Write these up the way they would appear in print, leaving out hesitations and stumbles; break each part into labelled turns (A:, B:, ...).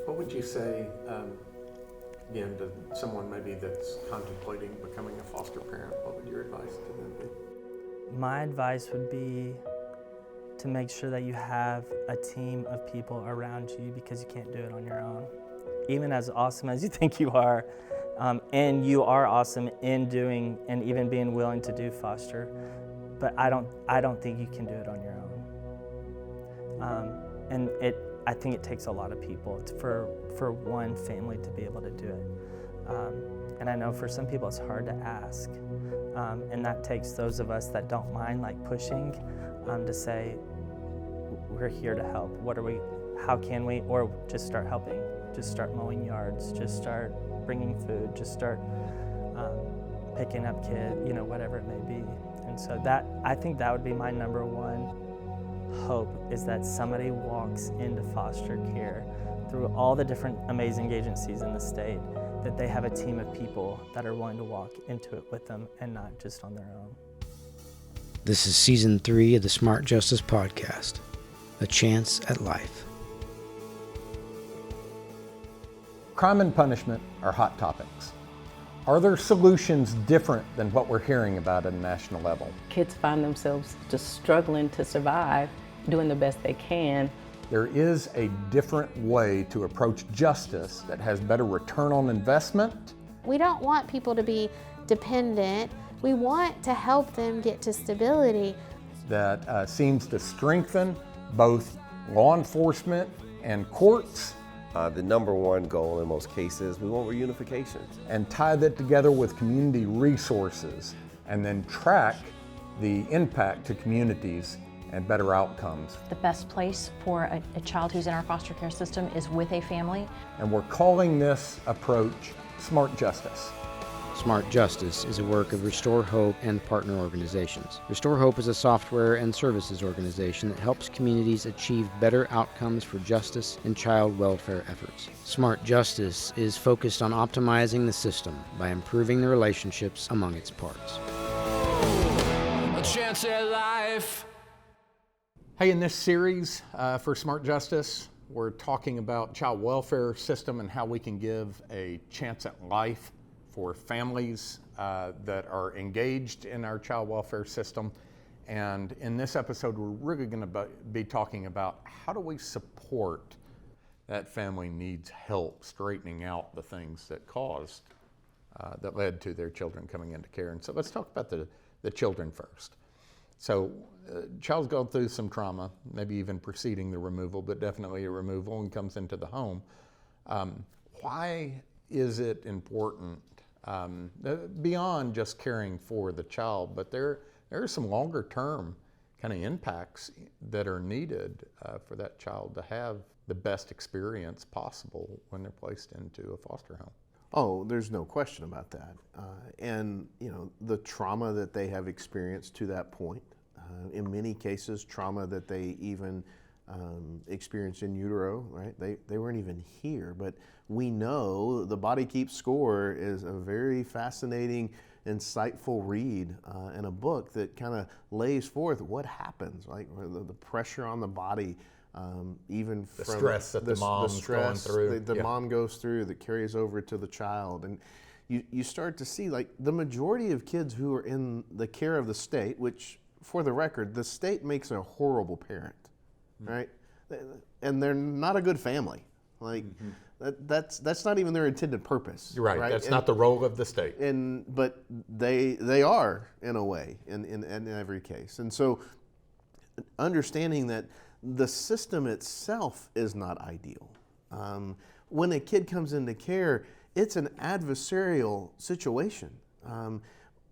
A: What would you say, again, to someone maybe that's contemplating becoming a foster parent? What would your advice to them be?
B: My advice would be to make sure that you have a team of people around you, because you can't do it on your own. Even as awesome as you think you are, and you are awesome in doing and even being willing to do foster, but I don't think you can do it on your own. And I think it takes a lot of people for one family to be able to do it. And I know for some people it's hard to ask, and that takes those of us that don't mind pushing to say, we're here to help. How can we? Or just start helping. Just start mowing yards. Just start bringing food. Just start picking up kids. Whatever it may be. And so I think that would be my number one hope, is that somebody walks into foster care through all the different amazing agencies in the state, that they have a team of people that are willing to walk into it with them and not just on their own.
C: This is Season 3 of the Smart Justice Podcast, A Chance at Life.
A: Crime and punishment are hot topics. Are there solutions different than what we're hearing about at a national level?
D: Kids find themselves just struggling to survive, doing the best they can.
A: There is a different way to approach justice that has better return on investment.
E: We don't want people to be dependent. We want to help them get to stability.
A: That seems to strengthen both law enforcement and courts.
F: The number one goal in most cases, we want reunification.
A: And tie that together with community resources, and then track the impact to communities and better outcomes.
G: The best place for a child who's in our foster care system is with a family.
A: And we're calling this approach Smart Justice.
C: Smart Justice is a work of Restore Hope and partner organizations. Restore Hope is a software and services organization that helps communities achieve better outcomes for justice and child welfare efforts. Smart Justice is focused on optimizing the system by improving the relationships among its parts.
H: A chance at life.
A: Hey, in this series for Smart Justice, we're talking about child welfare system and how we can give a chance at life for families that are engaged in our child welfare system. And in this episode, we're really going to be talking about how do we support that family needs help straightening out the things that that led to their children coming into care. And so let's talk about the children first. So child's gone through some trauma, maybe even preceding the removal, but definitely a removal, and comes into the home. Why is it important, beyond just caring for the child, but there are some longer term kind of impacts that are needed for that child to have the best experience possible when they're placed into a foster home?
I: Oh, there's no question about that. And the trauma that they have experienced to that point, in many cases, trauma that they even experienced in utero, right? They weren't even here, but we know the Body Keeps Score is a very fascinating, insightful read and a book that kind of lays forth what happens, like the pressure on the body, even
A: the
I: from
A: stress that the mom's going through.
I: The mom goes through that carries over to the child. And you start to see the majority of kids who are in the care of the state, which for the record, the state makes a horrible parent, right? And they're not a good family. That's not even their intended purpose.
A: Right. That's not the role of the state.
I: But they are, in a way, in every case. And so understanding that the system itself is not ideal. When a kid comes into care, it's an adversarial situation.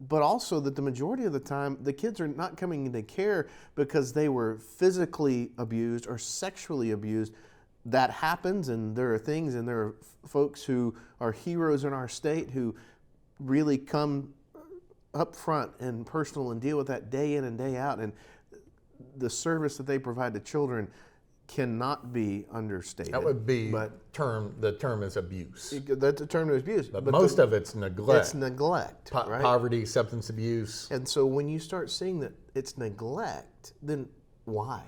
I: But also that the majority of the time, the kids are not coming into care because they were physically abused or sexually abused. That happens, and there are things, and there are folks who are heroes in our state who really come up front and personal and deal with that day in and day out. And the service that they provide to children cannot be understated.
A: That would be the term is abuse.
I: That's the term is abuse.
A: But most of it's neglect.
I: It's neglect, right?
A: Poverty, substance abuse.
I: And so when you start seeing that it's neglect, then why?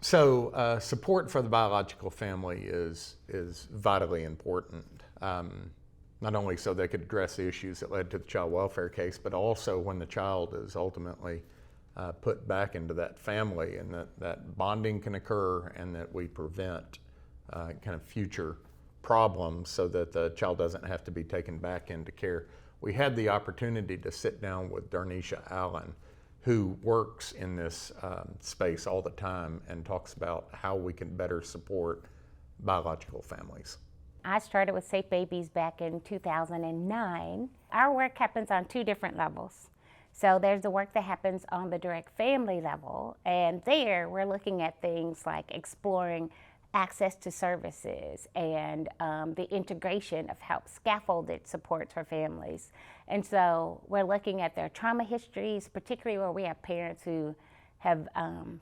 A: So support for the biological family is vitally important, not only so they could address the issues that led to the child welfare case, but also when the child is ultimately put back into that family, and that bonding can occur, and that we prevent kind of future problems so that the child doesn't have to be taken back into care. We had the opportunity to sit down with Darneshia Allen, who works in this space all the time and talks about how we can better support biological families.
J: I started with Safe Babies back in 2009. Our work happens on two different levels. So there's the work that happens on the direct family level, and there we're looking at things like exploring access to services and the integration of help scaffolded supports for families. And so we're looking at their trauma histories, particularly where we have parents who have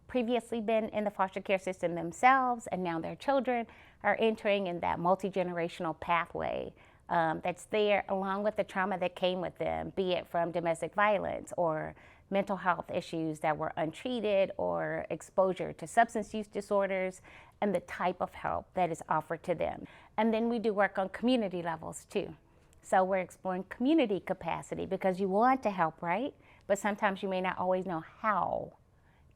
J: previously been in the foster care system themselves, and now their children are entering in that multi-generational pathway that's there, along with the trauma that came with them, be it from domestic violence or mental health issues that were untreated, or exposure to substance use disorders, and the type of help that is offered to them. And then we do work on community levels too. So we're exploring community capacity, because you want to help, right? But sometimes you may not always know how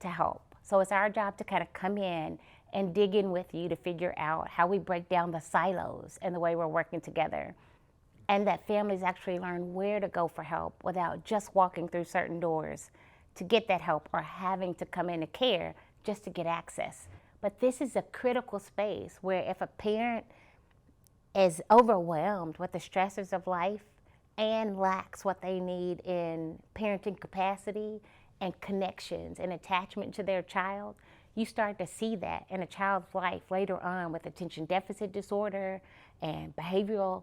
J: to help. So it's our job to kind of come in and dig in with you to figure out how we break down the silos and the way we're working together, and that families actually learn where to go for help without just walking through certain doors to get that help, or having to come into care just to get access. But this is a critical space where if a parent is overwhelmed with the stressors of life and lacks what they need in parenting capacity and connections and attachment to their child, you start to see that in a child's life later on with attention deficit disorder and behavioral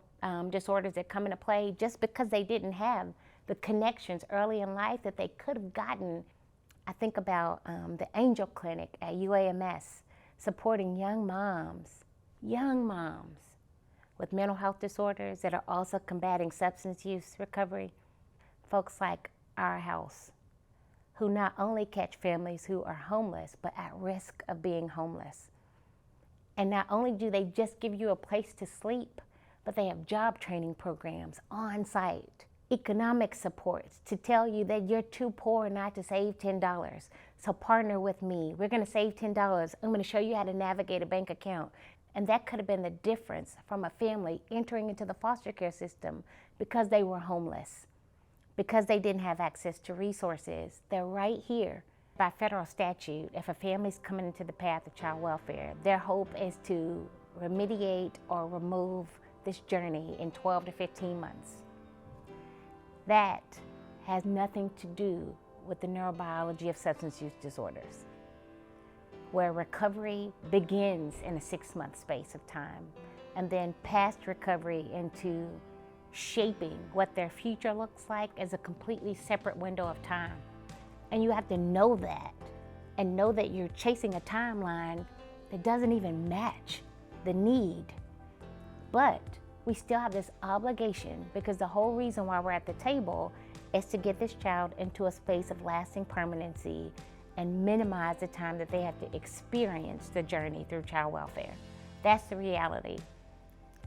J: disorders that come into play, just because they didn't have the connections early in life that they could have gotten. I think about the Angel Clinic at UAMS, supporting young moms with mental health disorders that are also combating substance use recovery. Folks like Our House, who not only catch families who are homeless, but at risk of being homeless. And not only do they just give you a place to sleep, but they have job training programs on site, economic supports to tell you that you're too poor not to save $10. So partner with me. We're gonna save $10. I'm gonna show you how to navigate a bank account. And that could have been the difference from a family entering into the foster care system because they were homeless, because they didn't have access to resources. They're right here. By federal statute, if a family's coming into the path of child welfare, their hope is to remediate or remove this journey in 12 to 15 months. That has nothing to do with the neurobiology of substance use disorders, where recovery begins in a 6-month space of time, and then past recovery into shaping what their future looks like is a completely separate window of time. And you have to know that, and know that you're chasing a timeline that doesn't even match the need. But we still have this obligation, because the whole reason why we're at the table is to get this child into a space of lasting permanency and minimize the time that they have to experience the journey through child welfare. That's the reality.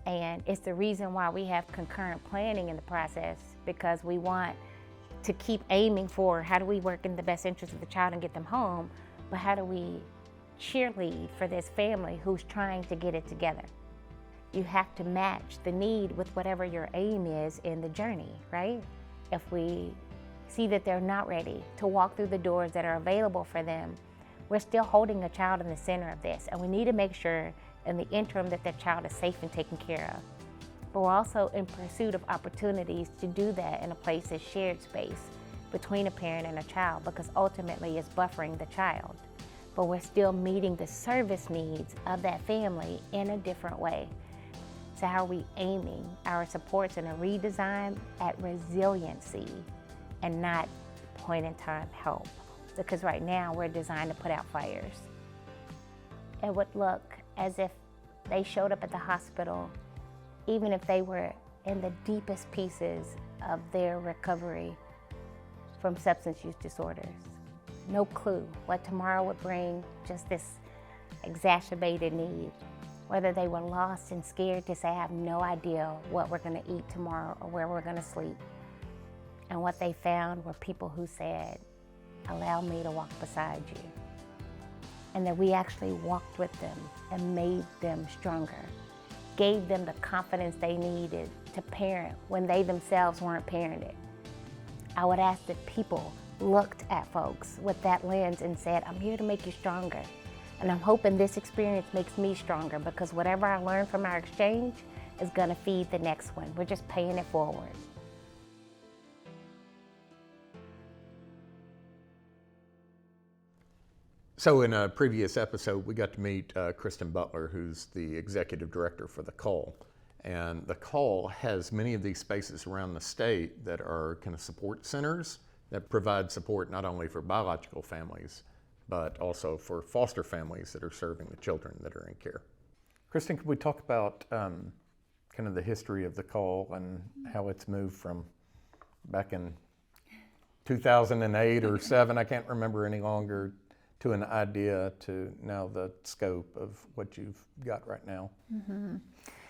J: And it's the reason why we have concurrent planning in the process, because we want to keep aiming for how do we work in the best interest of the child and get them home, but how do we cheerlead for this family who's trying to get it together. You have to match the need with whatever your aim is in the journey, right? If we see that they're not ready to walk through the doors that are available for them, we're still holding a child in the center of this, and we need to make sure in the interim that that child is safe and taken care of. But we're also in pursuit of opportunities to do that in a place that's shared space between a parent and a child, because ultimately it's buffering the child. But we're still meeting the service needs of that family in a different way. So how are we aiming our supports in a redesign at resiliency and not point-in-time help? Because right now we're designed to put out fires. It would look as if they showed up at the hospital, even if they were in the deepest pieces of their recovery from substance use disorders. No clue what tomorrow would bring, just this exacerbated need, whether they were lost and scared to say, I have no idea what we're going to eat tomorrow or where we're going to sleep. And what they found were people who said, allow me to walk beside you. And that we actually walked with them and made them stronger, gave them the confidence they needed to parent when they themselves weren't parented. I would ask that people looked at folks with that lens and said, I'm here to make you stronger. And I'm hoping this experience makes me stronger, because whatever I learn from our exchange is gonna feed the next one. We're just paying it forward.
A: So in a previous episode, we got to meet Christen Butler, who's the executive director for The Call. And The Call has many of these spaces around the state that are kind of support centers that provide support not only for biological families, but also for foster families that are serving the children that are in care. Christen, could we talk about kind of the history of The Call and how it's moved from back in 2008 or 7, I can't remember any longer, to an idea to now the scope of what you've got right now?
K: Mm-hmm.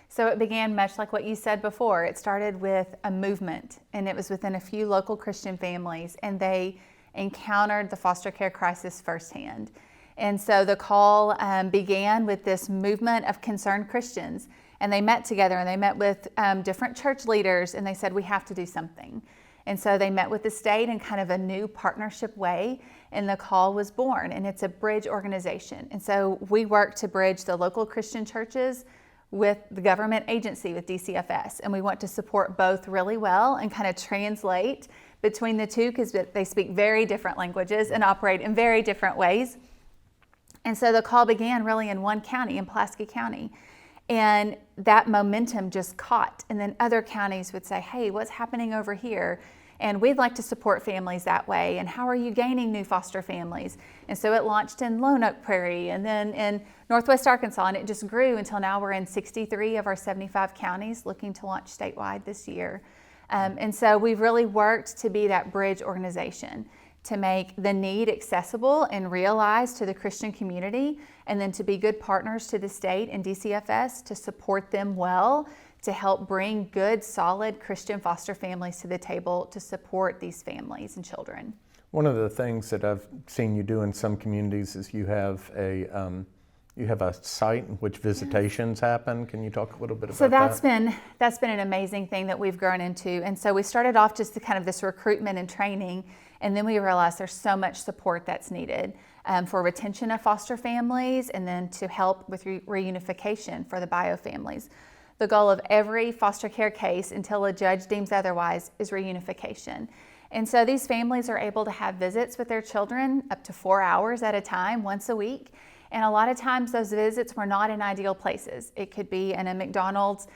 K: So it began much like what you said before. It started with a movement, and it was within a few local Christian families, and they encountered the foster care crisis firsthand. And so the call began with this movement of concerned Christians, and they met together, and they met with different church leaders, and they said, we have to do something. And so they met with the state in kind of a new partnership way, and the call was born, and it's a bridge organization. And so we work to bridge the local Christian churches with the government agency, with DCFS, and we want to support both really well and kind of translate between the two, because they speak very different languages and operate in very different ways. And so the call began really in one county, in Pulaski County. And that momentum just caught. And then other counties would say, hey, what's happening over here? And we'd like to support families that way. And how are you gaining new foster families? And so it launched in Lone Oak Prairie and then in Northwest Arkansas. And it just grew until now we're in 63 of our 75 counties, looking to launch statewide this year. And so we've really worked to be that bridge organization, to make the need accessible and realized to the Christian community, and then to be good partners to the state and DCFS to support them well, to help bring good, solid Christian foster families to the table to support these families and children.
A: One of the things that I've seen you do in some communities is you have a site in which visitations happen. Can you talk a little bit about that?
K: So that's been an amazing thing that we've grown into. And so we started off just the kind of this recruitment and training, and then we realized there's so much support that's needed for retention of foster families, and then to help with reunification for the bio families. The goal of every foster care case, until a judge deems otherwise, is reunification. And so these families are able to have visits with their children up to 4 hours at a time, once a week. And a lot of times those visits were not in ideal places. It could be in a McDonald's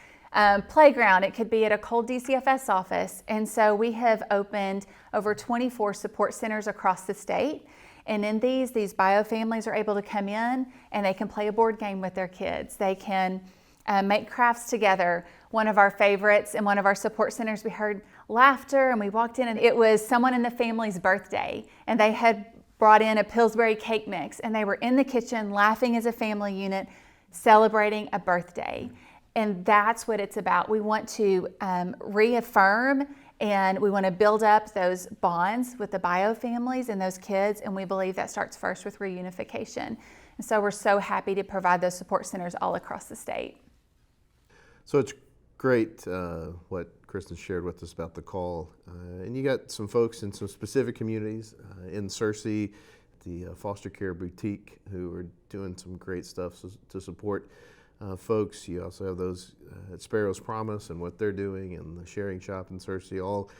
K: playground. It could be at a cold DCFS office. And so we have opened over 24 support centers across the state. And in these bio families are able to come in and they can play a board game with their kids. They can make crafts together. One of our favorites in one of our support centers, we heard laughter, and we walked in and it was someone in the family's birthday, and they had brought in a Pillsbury cake mix, and they were in the kitchen laughing as a family unit, celebrating a birthday. And that's what it's about. We want to reaffirm, and we want to build up those bonds with the bio families and those kids, and we believe that starts first with reunification. And so we're so happy to provide those support centers all across the state. So
I: it's great what Christen shared with us about the call. And you got some folks in some specific communities in Searcy, the foster care boutique, who are doing some great stuff to support folks. You also have those at Sparrow's Promise and what they're doing, and the Sharing Shop in Searcy, all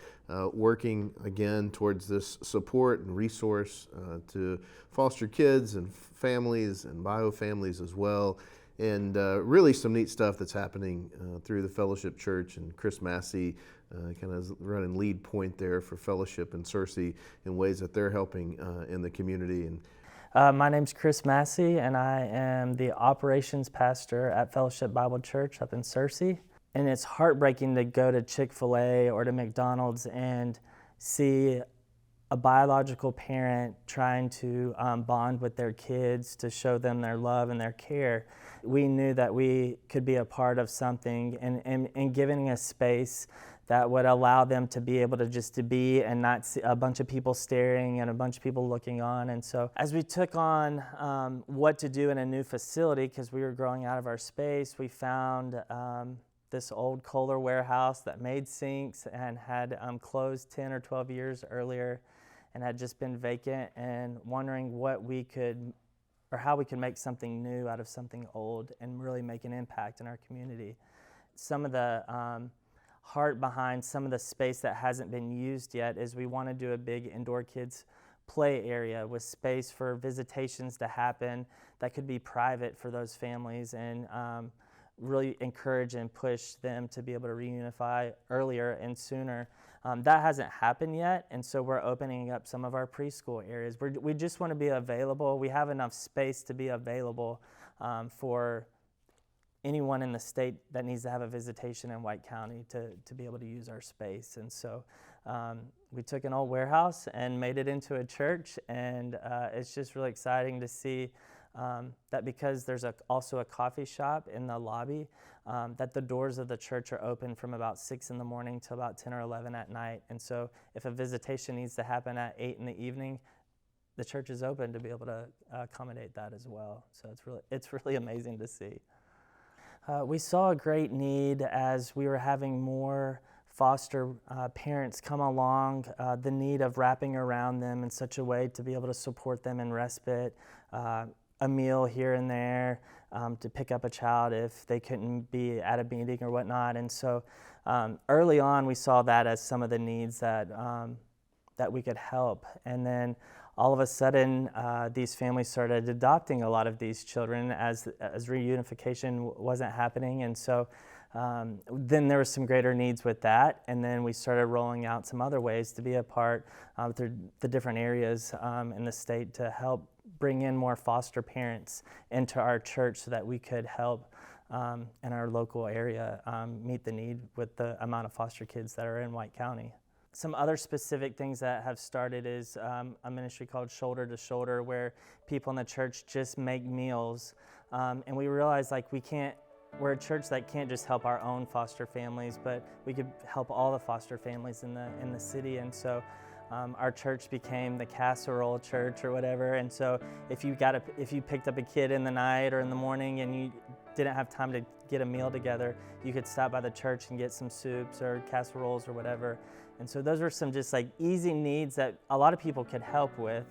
I: working again towards this support and resource to foster kids and families and bio families as well. And really some neat stuff that's happening through the Fellowship Church, and Chris Massey kind of running lead point there for Fellowship in Searcy in ways that they're helping in the community. And
B: my name's Chris Massey, and I am the operations pastor at Fellowship Bible Church up in Searcy. And it's heartbreaking to go to Chick-fil-A or to McDonald's and see a biological parent trying to bond with their kids to show them their love and their care, we knew that we could be a part of something and giving a space that would allow them to be able to just to be and not see a bunch of people staring and a bunch of people looking on. And so as we took on what to do in a new facility, because we were growing out of our space, we found this old Kohler warehouse that made sinks and had closed 10 or 12 years earlier and had just been vacant, and wondering what we could, or how we could make something new out of something old and really make an impact in our community. Some of the heart behind some of the space that hasn't been used yet is we want to do a big indoor kids play area with space for visitations to happen that could be private for those families, and really encourage and push them to be able to reunify earlier and sooner. That hasn't happened yet, and so we're opening up some of our preschool areas. We just want to be available. We have enough space to be available for anyone in the state that needs to have a visitation in White County to be able to use our space. And so we took an old warehouse and made it into a church, and it's just really exciting to see that because there's also a coffee shop in the lobby, that the doors of the church are open from about 6 in the morning to about 10 or 11 at night. And so if a visitation needs to happen at 8 in the evening, the church is open to be able to accommodate that as well. So it's really amazing to see. We saw a great need as we were having more foster parents come along, the need of wrapping around them in such a way to be able to support them in respite, a meal here and there, to pick up a child if they couldn't be at a meeting or whatnot. And so early on we saw that as some of the needs that we could help. And then all of a sudden, these families started adopting a lot of these children as reunification wasn't happening. And so then there was some greater needs with that. And then we started rolling out some other ways to be a part through the different areas in the state to help bring in more foster parents into our church so that we could help in our local area meet the need with the amount of foster kids that are in White County. Some other specific things that have started is a ministry called Shoulder to Shoulder, where people in the church just make meals. And we realize we're a church that can't just help our own foster families, but we could help all the foster families in the city. And so our church became the casserole church or whatever. And so if you picked up a kid in the night or in the morning and you didn't have time to get a meal together, you could stop by the church and get some soups or casseroles or whatever. And so those were some just easy needs that a lot of people could help with.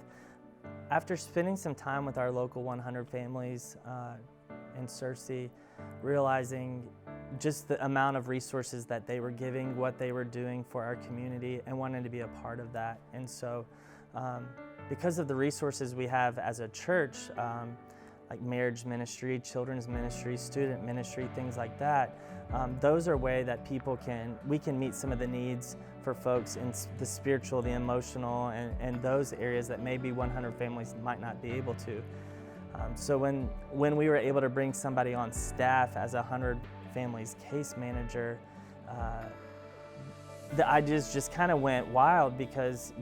B: After spending some time with our local 100 families in Searcy, realizing just the amount of resources that they were giving, what they were doing for our community, and wanting to be a part of that. And so because of the resources we have as a church, like marriage ministry, children's ministry, student ministry, things like that, those are ways that we can meet some of the needs for folks in the spiritual, the emotional, and those areas that maybe 100 families might not be able to. So when we were able to bring somebody on staff as 100 families case manager, the ideas just kind of went wild, because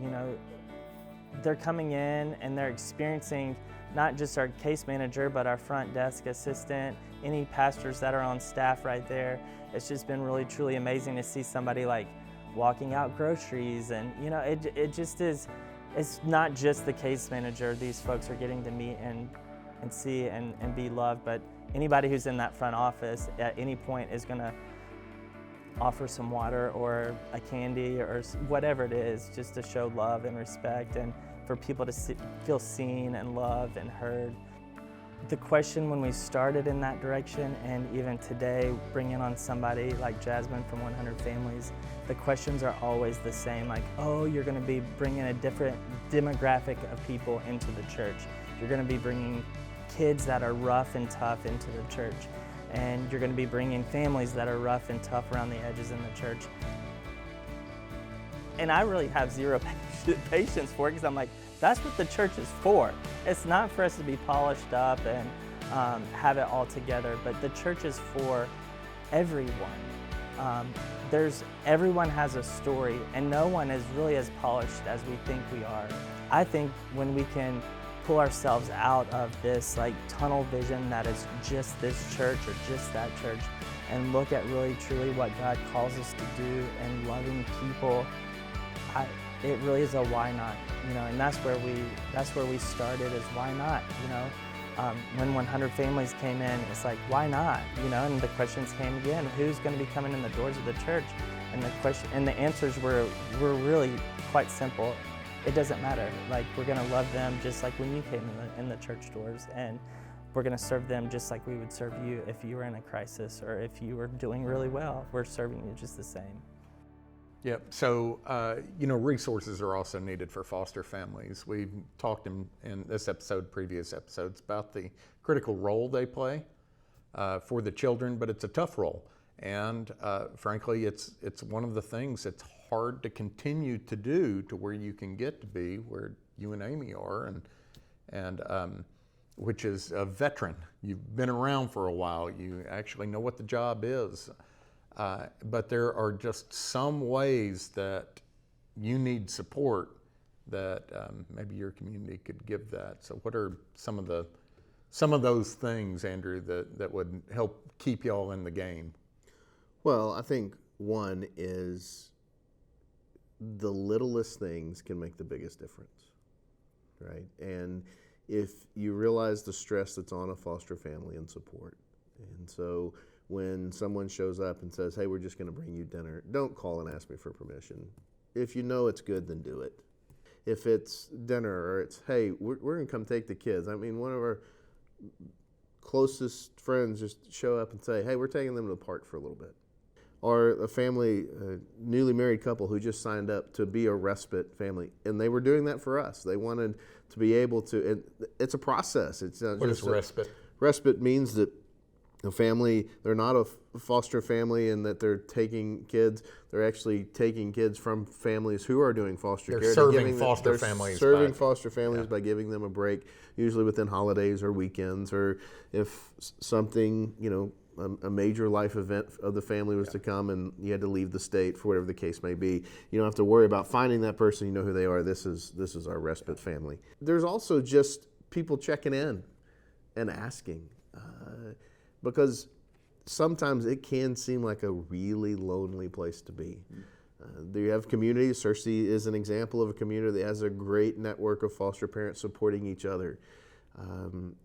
B: they're coming in and they're experiencing not just our case manager, but our front desk assistant, any pastors that are on staff right there. It's just been really, truly amazing to see somebody walking out groceries, and it just is. It's not just the case manager these folks are getting to meet and see and be loved, but anybody who's in that front office at any point is going to offer some water or a candy or whatever it is, just to show love and respect and for people to feel seen and loved and heard. The question when we started in that direction, and even today bringing on somebody like Jasmine from 100 Families, the questions are always the same, oh, you're going to be bringing a different demographic of people into the church. You're going to be bringing kids that are rough and tough into the church, and you're going to be bringing families that are rough and tough around the edges in the church. And I really have zero patience for it, because I'm that's what the church is for. It's not for us to be polished up and have it all together, but the church is for everyone. Everyone has a story, and no one is really as polished as we think we are. I think when we can pull ourselves out of this like tunnel vision that is just this church or just that church, and look at really truly what God calls us to do and loving people, it really is a why not, and that's where we started, is why not, when 100 families came in, it's like, why not, and the questions came again, who's going to be coming in the doors of the church? And the answers were really quite simple. It doesn't matter. Like, we're going to love them just like when you came in the church doors, and we're going to serve them just like we would serve you if you were in a crisis or if you were doing really well. We're serving you just the same.
A: Yep. So, resources are also needed for foster families. We've talked in this episode, previous episodes, about the critical role they play for the children, but it's a tough role. And frankly, it's one of the things that's hard to continue to do to where you can get to be where you and Amy are, and which is a veteran. You've been around for a while. You actually know what the job is. But there are just some ways that you need support that maybe your community could give that. So what are some of those things, Andrew, that would help keep y'all in the game?
I: Well, I think one is the littlest things can make the biggest difference, right? And if you realize the stress that's on a foster family and support, and so when someone shows up and says, hey, we're just going to bring you dinner, don't call and ask me for permission. If you know it's good, then do it. If it's dinner or it's, hey, we're going to come take the kids. I mean, one of our closest friends just show up and say, hey, we're taking them to the park for a little bit. Or a family, a newly married couple who just signed up to be a respite family, and they were doing that for us. They wanted to be able to, and it's a process. It's not
A: what
I: just
A: is respite?
I: Respite means that a family, they're not a foster family and that they're taking kids. They're actually taking kids from families who are doing foster care.
A: They're serving foster families.
I: Serving foster families by giving them a break, usually within holidays or weekends, or if something, a major life event of the family was to come and you had to leave the state for whatever the case may be. You don't have to worry about finding that person. You know who they are. This is our respite family. There's also just people checking in and asking. Because sometimes it can seem like a really lonely place to be. You have communities. Searcy is an example of a community that has a great network of foster parents supporting each other.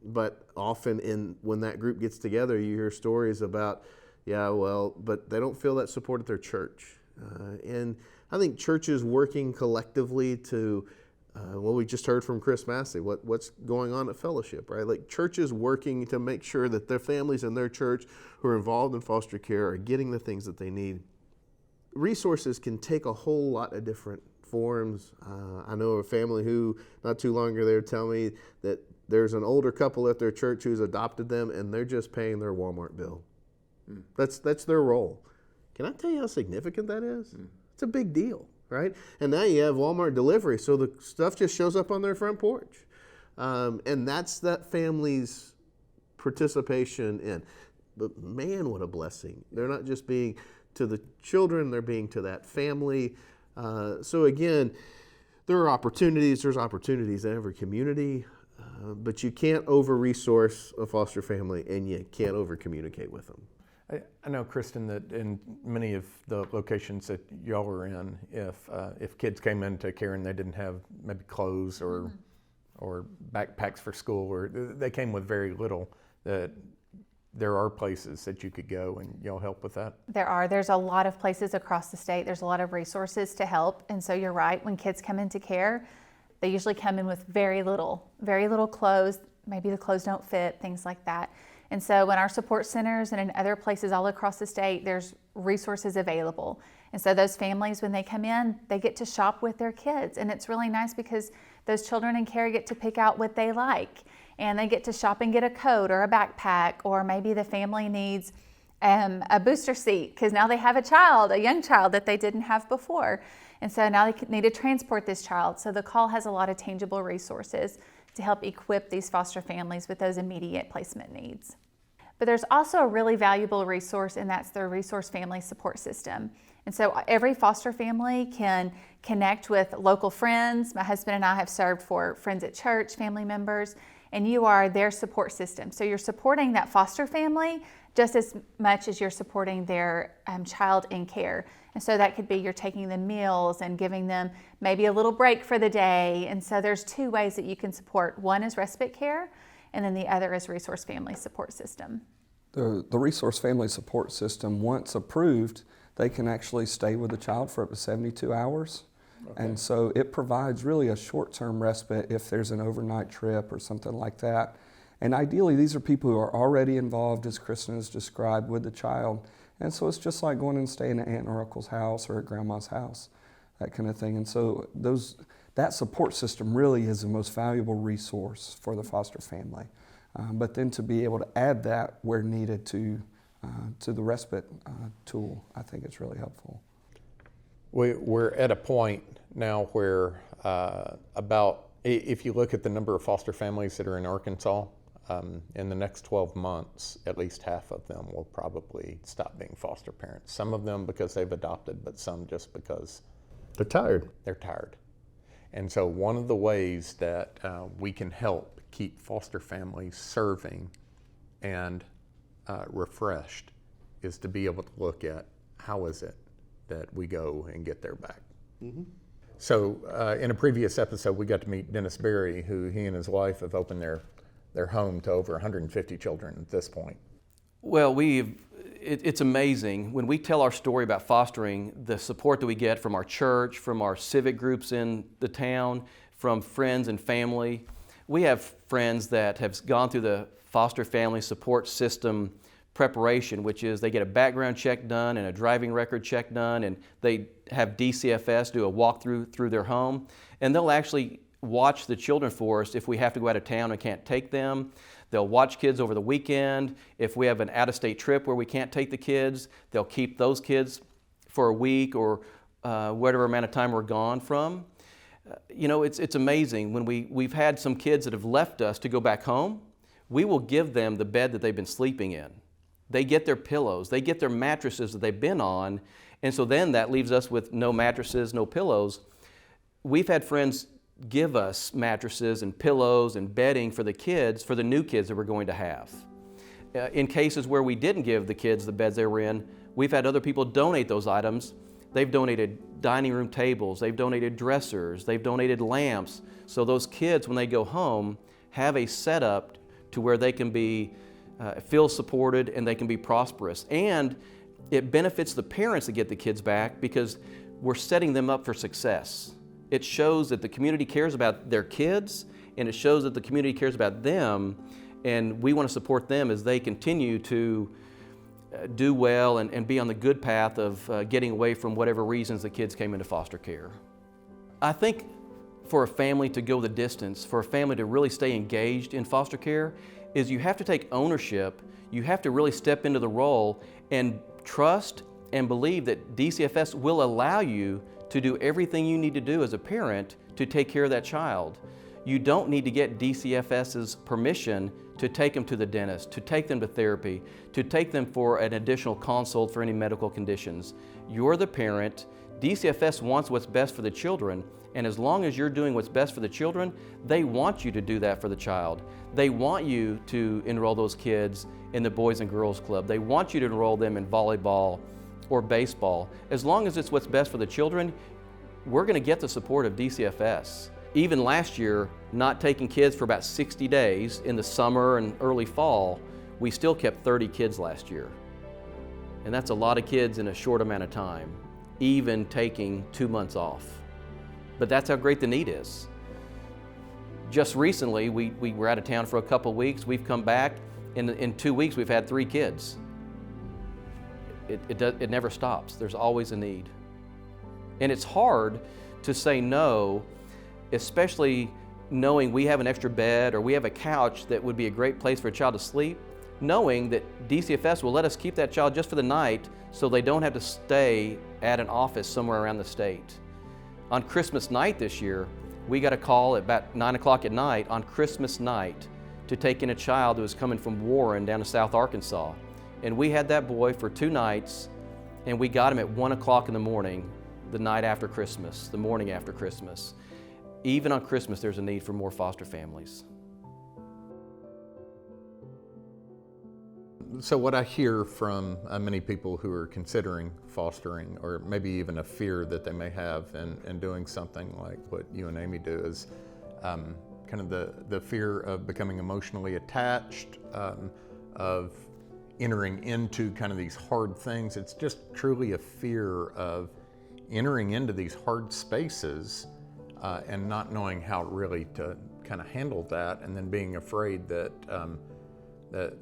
I: But often when that group gets together, you hear stories about, but they don't feel that support at their church. And I think churches working collectively to we just heard from Chris Massey, what's going on at Fellowship, right? Like churches working to make sure that their families in their church who are involved in foster care are getting the things that they need. Resources can take a whole lot of different forms. I know of a family who, not too long ago, they were telling me that there's an older couple at their church who's adopted them, and they're just paying their Walmart bill. That's their role. Can I tell you how significant that is? It's a big deal. Right? And now you have Walmart delivery, so the stuff just shows up on their front porch. And that's that family's participation in. But man, what a blessing. They're not just being to the children, they're being to that family. So again, there's opportunities in every community, but you can't over-resource a foster family and you can't over-communicate with them.
A: I know, Christen, that in many of the locations that y'all are in, if kids came into care and they didn't have maybe clothes or backpacks for school, or they came with very little, that there are places that you could go and y'all help with that?
K: There's a lot of places across the state. There's a lot of resources to help. And so you're right, when kids come into care, they usually come in with very little clothes. Maybe the clothes don't fit, things like that. And so in our support centers and in other places all across the state, there's resources available. And so those families, when they come in, they get to shop with their kids. And it's really nice because those children in care get to pick out what they like. And they get to shop and get a coat or a backpack, or maybe the family needs a booster seat because now they have a young child that they didn't have before. And so now they need to transport this child. So the call has a lot of tangible resources to help equip these foster families with those immediate placement needs. But there's also a really valuable resource, and that's the Resource Family Support System. And so every foster family can connect with local friends. My husband and I have served for friends at church, family members, and you are their support system. So you're supporting that foster family just as much as you're supporting their child in care. And so that could be you're taking them meals and giving them maybe a little break for the day. And so there's two ways that you can support. One is respite care, and then the other is Resource Family Support System.
L: The Resource Family Support System, once approved, they can actually stay with the child for up to 72 hours. Okay. And so it provides really a short-term respite if there's an overnight trip or something like that. And ideally, these are people who are already involved, as Christen has described, with the child. And so it's just like going and staying at Aunt or Uncle's house or at Grandma's house, that kind of thing. And so that support system really is the most valuable resource for the foster family. But then to be able to add that where needed to the respite tool, I think it's really helpful.
A: We're at a point now where if you look at the number of foster families that are in Arkansas, in the next 12 months, at least half of them will probably stop being foster parents. Some of them because they've adopted, but some just because
I: they're tired.
A: They're tired. And so one of the ways that we can help keep foster families serving and refreshed is to be able to look at how is it that we go and get their back. Mm-hmm. So in a previous episode, we got to meet Dennis Berry, who he and his wife have opened their home to over 150 children at this point.
M: Well, it's amazing. When we tell our story about fostering, the support that we get from our church, from our civic groups in the town, from friends and family. We have friends that have gone through the foster family support system preparation, which is they get a background check done and a driving record check done, and they have DCFS do a walkthrough through their home, and they'll actually watch the children for us if we have to go out of town and can't take them. They'll watch kids over the weekend. If we have an out-of-state trip where we can't take the kids, they'll keep those kids for a week or whatever amount of time we're gone from. It's amazing. When we've had some kids that have left us to go back home, we will give them the bed that they've been sleeping in. They get their pillows, they get their mattresses that they've been on, and so then that leaves us with no mattresses, no pillows. We've had friends give us mattresses and pillows and bedding for the kids, for the new kids that we're going to have. In cases where we didn't give the kids the beds they were in, we've had other people donate those items. They've donated dining room tables, they've donated dressers, they've donated lamps, so those kids, when they go home, have a setup to where they can be feel supported and they can be prosperous. And it benefits the parents that get the kids back because we're setting them up for success. It shows that the community cares about their kids, and it shows that the community cares about them, and we want to support them as they continue to do well and be on the good path of getting away from whatever reasons the kids came into foster care. I think for a family to go the distance, for a family to really stay engaged in foster care, is you have to take ownership, you have to really step into the role and trust and believe that DCFS will allow you to do everything you need to do as a parent to take care of that child. You don't need to get DCFS's permission to take them to the dentist, to take them to therapy, to take them for an additional consult for any medical conditions. You're the parent. DCFS wants what's best for the children, and as long as you're doing what's best for the children, they want you to do that for the child. They want you to enroll those kids in the Boys and Girls Club. They want you to enroll them in volleyball or baseball. As long as it's what's best for the children, we're going to get the support of DCFS. Even last year, not taking kids for about 60 days in the summer and early fall, we still kept 30 kids last year. And that's a lot of kids in a short amount of time, even taking 2 months off. But that's how great the need is. Just recently, we were out of town for a couple of weeks. We've come back. In 2 weeks, we've had 3 kids. It never stops. There's always a need. And it's hard to say no, especially knowing we have an extra bed or we have a couch that would be a great place for a child to sleep, knowing that DCFS will let us keep that child just for the night so they don't have to stay at an office somewhere around the state. On Christmas night this year, we got a call at about 9 o'clock at night on Christmas night to take in a child that was coming from Warren down to South Arkansas. And we had that boy for 2 nights, and we got him at 1 o'clock in the morning, the night after Christmas, the morning after Christmas. Even on Christmas, there's a need for more foster families.
A: So what I hear from many people who are considering fostering, or maybe even a fear that they may have in doing something like what you and Amy do, is kind of the fear of becoming emotionally attached, of entering into kind of these hard things. It's just truly a fear of entering into these hard spaces and not knowing how really to kind of handle that, and then being afraid that that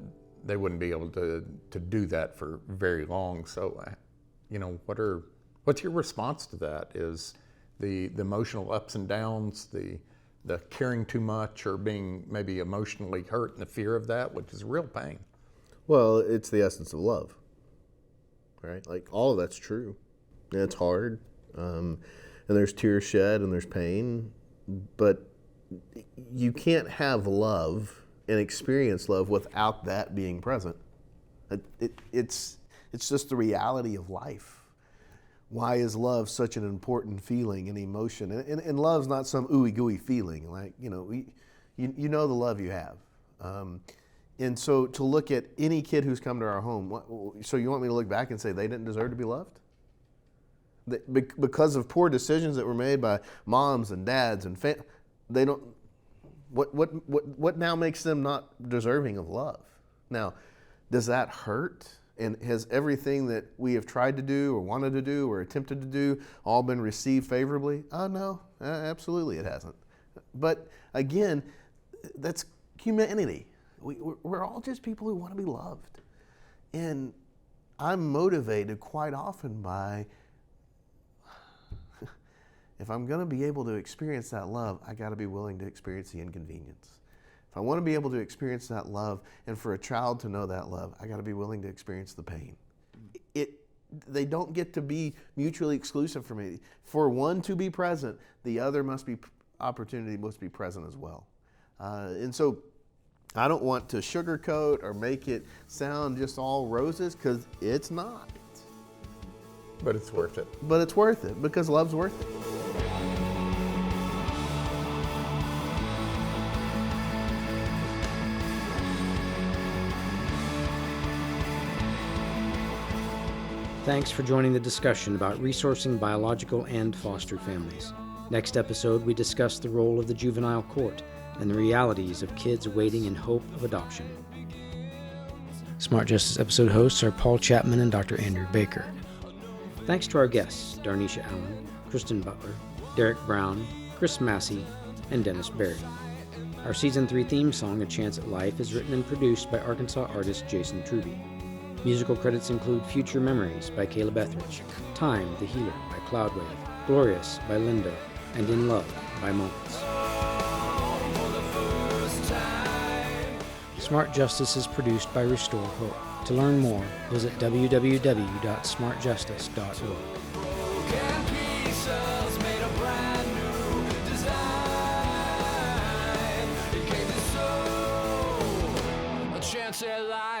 A: they wouldn't be able to do that for very long. So, you know, what's your response to that? Is the emotional ups and downs, the caring too much, or being maybe emotionally hurt, and the fear of that, which is real pain?
I: Well, it's the essence of love, right? Like, all of that's true. And it's hard, and there's tears shed, and there's pain, but you can't have love and experience love without that being present. It's just the reality of life. Why is love such an important feeling and emotion? And love's not some ooey gooey feeling. Like, you know, you know the love you have. And so to look at any kid who's come to our home, so you want me to look back and say they didn't deserve to be loved? Because of poor decisions that were made by moms and dads and they don't. What now makes them not deserving of love? Now, does that hurt? And has everything that we have tried to do or wanted to do or attempted to do all been received favorably? Oh, no, absolutely it hasn't. But again, that's humanity. We're all just people who want to be loved. And I'm motivated quite often by, if I'm going to be able to experience that love, I got to be willing to experience the inconvenience. If I want to be able to experience that love, and for a child to know that love, I got to be willing to experience the pain. They don't get to be mutually exclusive for me. For one to be present, the other opportunity must be present as well. And so I don't want to sugarcoat or make it sound just all roses, because it's not.
A: But it's worth it.
I: But it's worth it, because love's worth it.
C: Thanks for joining the discussion about resourcing biological and foster families. Next episode, we discuss the role of the juvenile court and the realities of kids waiting in hope of adoption. Smart Justice episode hosts are Paul Chapman and Dr. Andrew Baker. Thanks to our guests, Darneshia Allen, Christen Butler, Derek Brown, Chris Massey, and Dennis Berry. Our Season 3 theme song, A Chance at Life, is written and produced by Arkansas artist Jason Truby. Musical credits include Future Memories by Caleb Etheridge, Time, the Healer by Cloudwave, Glorious by Lindo, and In Love by Moments. Smart Justice is produced by Restore Hope. To learn more, visit www.smartjustice.org.
H: Chance at life.